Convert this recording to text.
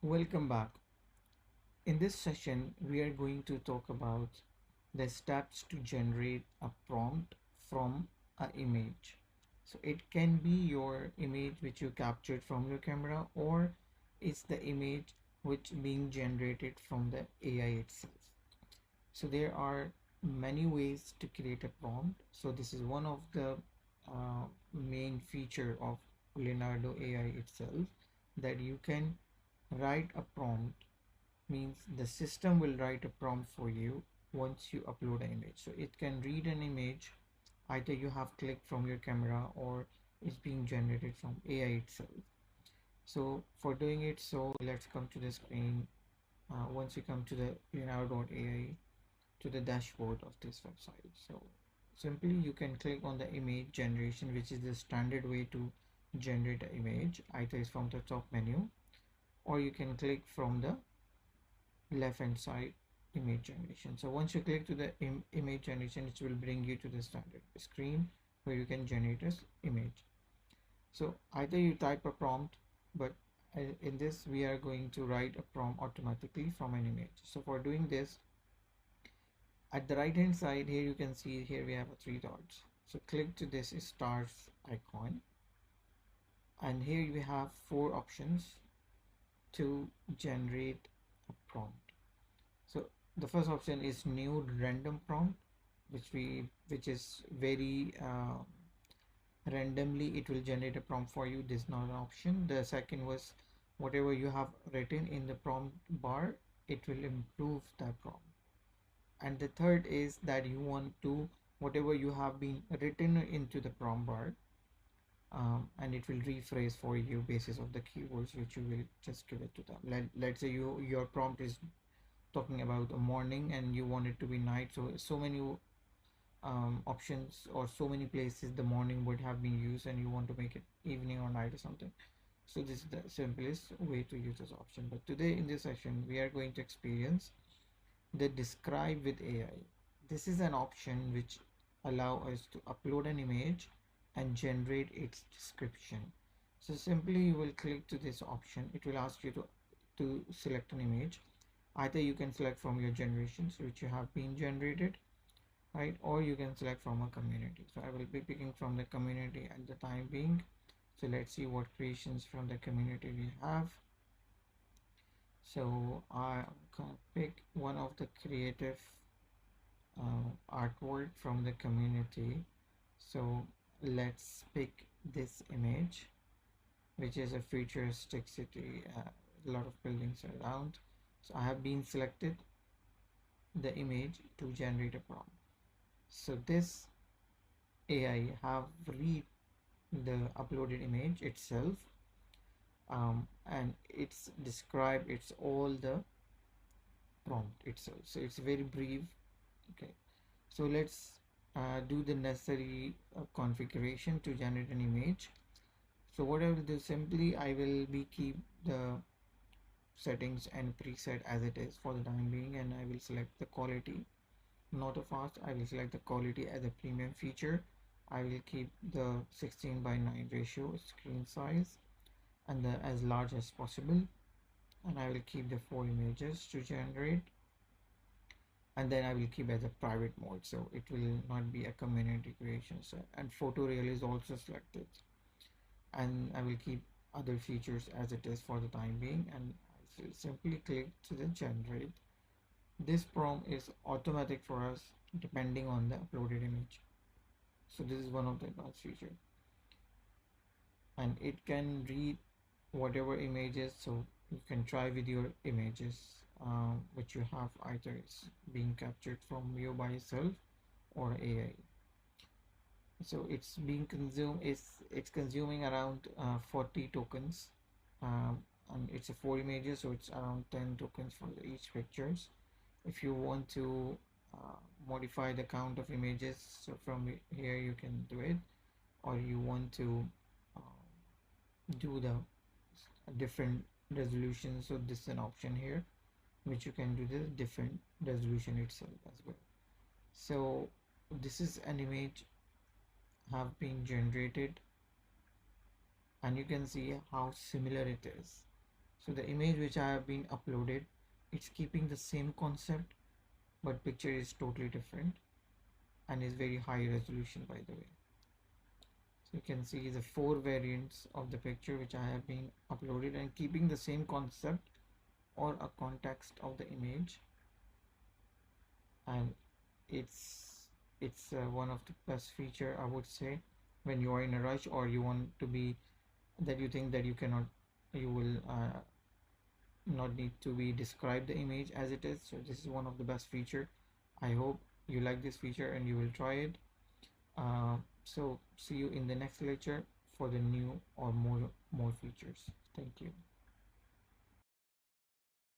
Welcome back. In this session, we are going to talk about the steps to generate a prompt from an image. So it can be your image which you captured from your camera, or it's the image which being generated from the AI itself. So there are many ways to create a prompt. So this is one of the main feature of Leonardo AI itself, that you can write a prompt, means the system will write a prompt for you once you upload an image. So it can read an image either you have clicked from your camera or is being generated from AI itself. So for doing it, so let's come to the screen. Once you come to the laronardo.ai, to the dashboard of this website, so simply you can click on the image generation, which is the standard way to generate an image. Either is from the top menu, or you can click from the left hand side, image generation. So once you click to the image generation, it will bring you to the standard screen where you can generate an image. So either you type a prompt, but in this we are going to write a prompt automatically from an image. So for doing this, at the right hand side here, you can see here we have a three dots. So click to this stars icon, and here we have four options to generate a prompt. So the first option is new random prompt, which is very randomly it will generate a prompt for you. This is not an option. The second was whatever you have written in the prompt bar, it will improve that prompt. And the third is that you want to whatever you have been written into the prompt bar, and it will rephrase for you basis of the keywords which you will just give it to them. Let's say your prompt is talking about a morning and you want it to be night, so many options or so many places the morning would have been used, and you want to make it evening or night or something. So this is the simplest way to use this option. But today in this session we are going to experience the describe with AI. This is an option which allow us to upload an image and generate its description. So simply you will click to this option. It will ask you to select an image. Either you can select from your generations which you have been generated, right, or you can select from a community. So I will be picking from the community at the time being. So let's see what creations from the community we have. So I'm gonna pick one of the creative artwork from the community. So let's pick this image, which is a futuristic city, a lot of buildings around. So I have been selected the image to generate a prompt. So this AI have read the uploaded image itself, and it's describe it's all the prompt itself. So it's very brief. Okay, so let's do the necessary configuration to generate an image. So what I will do, simply I will be keep the settings and preset as it is for the time being, and I will select the quality, not a fast. I will select the quality as a premium feature. I will keep the 16:9 ratio screen size and the as large as possible, and I will keep the four images to generate, and then I will keep as a private mode, so it will not be a community creation. So and photo reel is also selected, and I will keep other features as it is for the time being, and I will simply click to the generate. This prompt is automatic for us depending on the uploaded image. So this is one of the advanced feature, and it can read whatever images. So you can try with your images which you have, either it's being captured from you by yourself or AI. So it's being consumed, it's consuming around 40 tokens, and it's a 4 images, so it's around 10 tokens for each pictures. If you want to modify the count of images, so from here you can do it, or you want to do the different resolution, so this is an option here which you can do the different resolution itself as well. So this is an image have been generated, and you can see how similar it is. So the image which I have been uploaded, it's keeping the same concept, but picture is totally different and is very high resolution, by the way. So you can see the four variants of the picture which I have been uploaded and keeping the same concept or a context of the image. And it's one of the best feature, I would say, when you are in a rush or you want to be, that you think that you cannot, you will not need to be describe the image as it is. So this is one of the best feature. I hope you like this feature and you will try it. So see you in the next lecture for the new or more features. Thank you.